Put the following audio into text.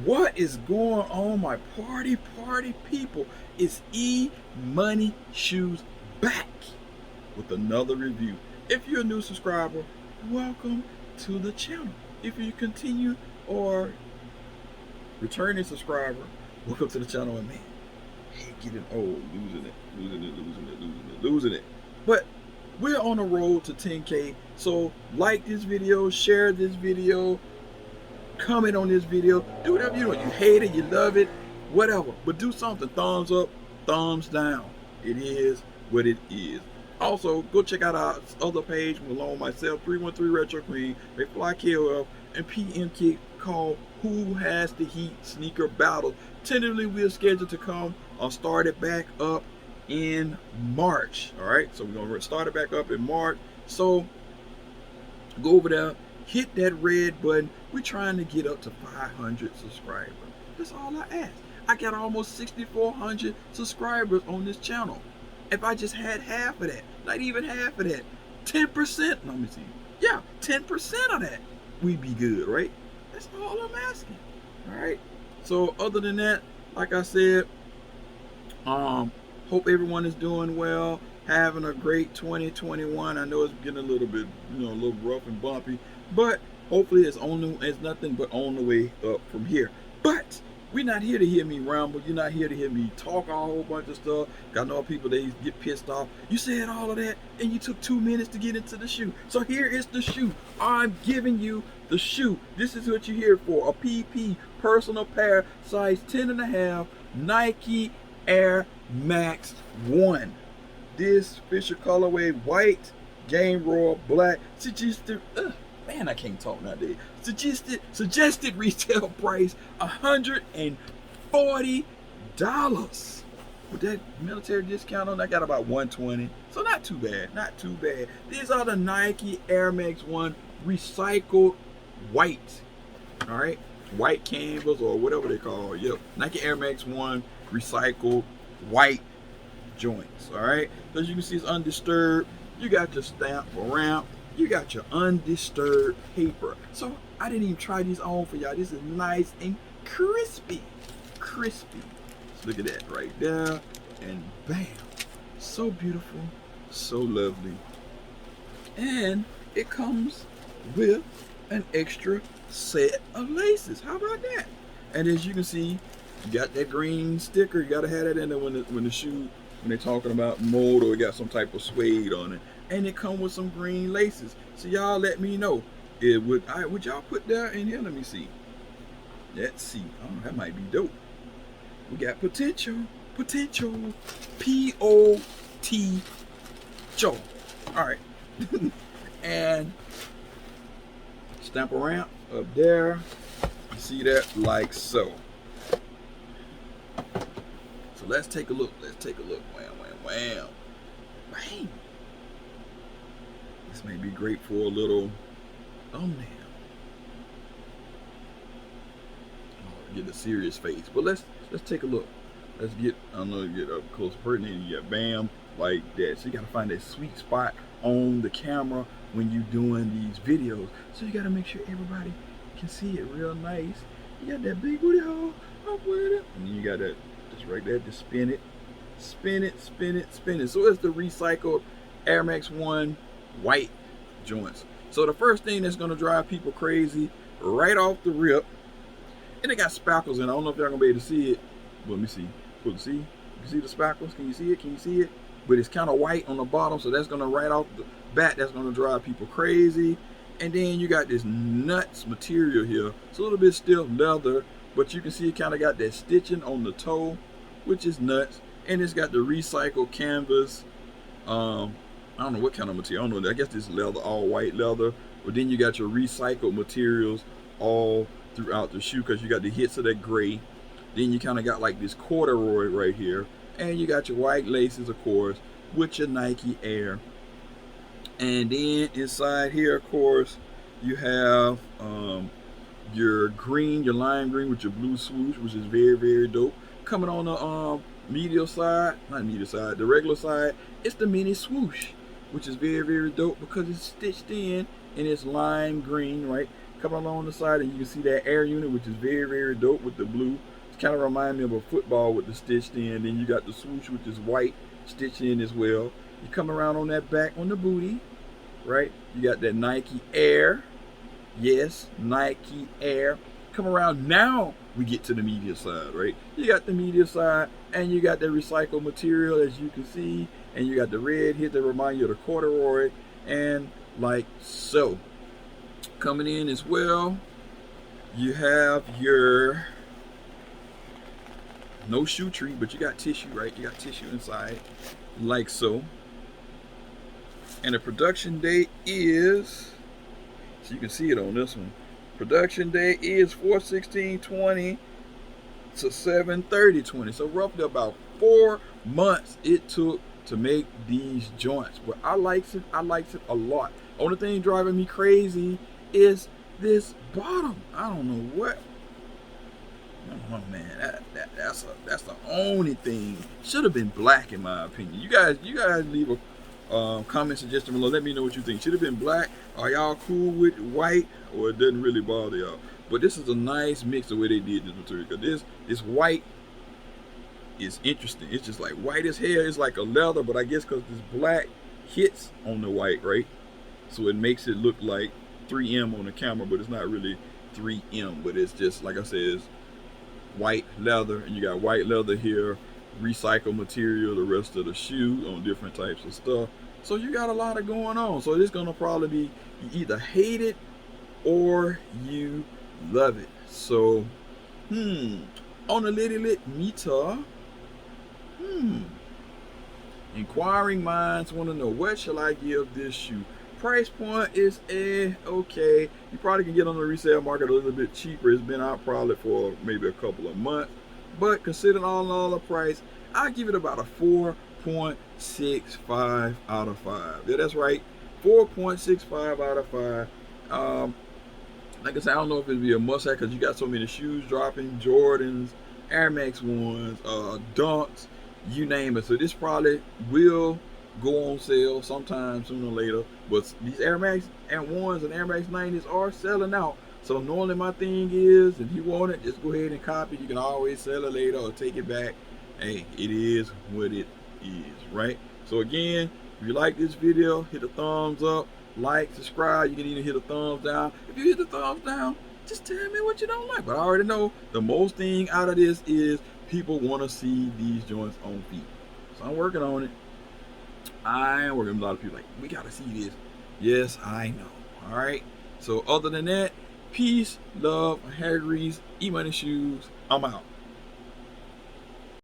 What is going on, my party people? It's Emoneyshoes back with another review. If you're a new subscriber, welcome to the channel. If you continue or returning subscriber, welcome to the channel. And man, I hate getting old, losing it. But we're on the road to 10K. So like this video, share this video, comment on this video, do whatever you want. You hate it, you love it, whatever, but do something. Thumbs up, thumbs down. It is what it is. Also, go check out our other page along myself, 313 Retro Queen, MCFLYKOF, and PMKICKZ called Who Has the Heat Sneaker Battle. Tentatively, we're scheduled to come or start it back up in March. All right, so we're gonna start it back up in March. So go over there, hit that red button. We're trying to get up to 500 subscribers. That's all I ask. I got almost 6,400 subscribers on this channel. If I just had half of that, not even half of that, 10%, let me see. Yeah, 10% of that, we'd be good, right? That's all I'm asking. All right. So other than that, like I said, hope everyone is doing well, having a great 2021. I know it's getting a little bit, a little rough and bumpy, but hopefully it's nothing but on the way up from here. But we're not here to hear me ramble. You're not here to hear me talk a whole bunch of stuff. I know people, they get pissed off. You said all of that and you took 2 minutes to get into the shoe. So here is the shoe. I'm giving you the shoe. This is what you're here for. A PP personal pair, size 10.5, Nike Air Max 1. This Fisher colorway, white, game royal, black. Man, I can't talk nowadays. Suggested retail price $140. With that military discount on, I got about $120. So not too bad, not too bad. These are the Nike Air Max 1 recycled white. All right, white canvas or whatever they call it. Yep, Nike Air Max 1 recycled white joints. All right, so as you can see, it's undisturbed. You got your stamp around. You got your undisturbed paper. So I didn't even try these on for y'all. This is nice and crispy. Crispy. So look at that right there. And bam. So beautiful. So lovely. And it comes with an extra set of laces. How about that? And as you can see, you got that green sticker. You gotta have that in there when the shoe, when they're talking about mold or it got some type of suede on it. And it come with some green laces. So y'all let me know. Would y'all put that in here? Let me see. Let's see. Oh, that might be dope. We got potential. P-O-T Joe. Alright. And stamp around up there. You see that? Like so. So let's take a look. Wham, wham, wham. Bang. This may be great for a little thumbnail. Oh, get a serious face. But let's take a look. Let's get, I don't know, get up close pertinent. You got bam, like that. So you gotta find that sweet spot on the camera when you're doing these videos. So you gotta make sure everybody can see it real nice. You got that big booty hole up with it. And you got that just right there, just spin it. Spin it. So it's the recycled Air Max 1 white joints. So the first thing that's going to drive people crazy right off the rip, and they got spackles in. I don't know if they're going to be able to see it. Let me see. You can see the spackles? Can you see it? But it's kind of white on the bottom, so that's going to right off the bat, that's going to drive people crazy. And then you got this nuts material here. It's a little bit stiff leather, but you can see it kind of got that stitching on the toe, which is nuts. And it's got the recycled canvas. I don't know what kind of material. I don't know. I guess this leather, all white leather. But then you got your recycled materials all throughout the shoe because you got the hits of that gray. Then you kind of got like this corduroy right here. And you got your white laces, of course, with your Nike Air. And then inside here, of course, you have your green, your lime green with your blue swoosh, which is very, very dope. Coming on the the regular side, it's the mini swoosh, which is very, very dope because it's stitched in and it's lime green, right? coming along the side, and you can see that air unit, which is very, very dope with the blue. It kind of reminds me of a football with the stitched in. Then you got the swoosh, which is white, stitched in as well. You come around on that back on the booty, right? You got that Nike Air. Yes, Nike Air. Come around, now we get to the media side, right? You got the media side, and you got the recycled material, as you can see, and you got the red here to remind you of the corduroy, and like so. Coming in as well, you have your no shoe tree, but you got tissue, right? You got tissue inside, like so. And the production date is, so you can see it on this one. Production date is 4/16/20 to 7/30/20. So roughly about 4 months it took to make these joints. But I liked it. I liked it a lot. Only thing driving me crazy is this bottom. I don't know what. Oh man, that's the only thing. Should have been black in my opinion. You guys leave a comment suggestion below. Let me know what you think. Should have been black. Are y'all cool with white, or it doesn't really bother y'all? But this is a nice mix the way they did this material. Cause this white is interesting. It's just like white as hell. It's like a leather, but I guess because this black hits on the white, right? So it makes it look like 3M on the camera, but it's not really 3M. But it's just like I said, it's white leather, and you got white leather here, recycled material, the rest of the shoe on different types of stuff. So you got a lot of going on. So it's gonna probably be, you either hate it or you love it. So on the Litty Lit meter, inquiring minds want to know, what shall I give this shoe? Price point is okay. You probably can get on the resale market a little bit cheaper. It's been out probably for maybe a couple of months, but considering all the price, I give it about a 4.65 out of 5. Yeah, that's right, 4.65 out of 5. Like I said, I don't know if it'd be a must-have because you got so many shoes dropping, Jordans, Air Max 1s, Dunks, you name it. So this probably will go on sale sometime sooner or later. But these Air Max and 1s and Air Max 90s are selling out. So normally my thing is, if you want it, just go ahead and copy it. You can always sell it later or take it back. Hey, it is what it is, right? So again, if you like this video, hit the thumbs up, like, subscribe. You can even hit a thumbs down. If you hit the thumbs down, just tell me what you don't like. But I already know the most thing out of this is people want to see these joints on feet. So I'm working on it. I am working with a lot of people like, we got to see this. Yes, I know. All right. So other than that, peace, love, hair grease, Emoneyshoes. I'm out.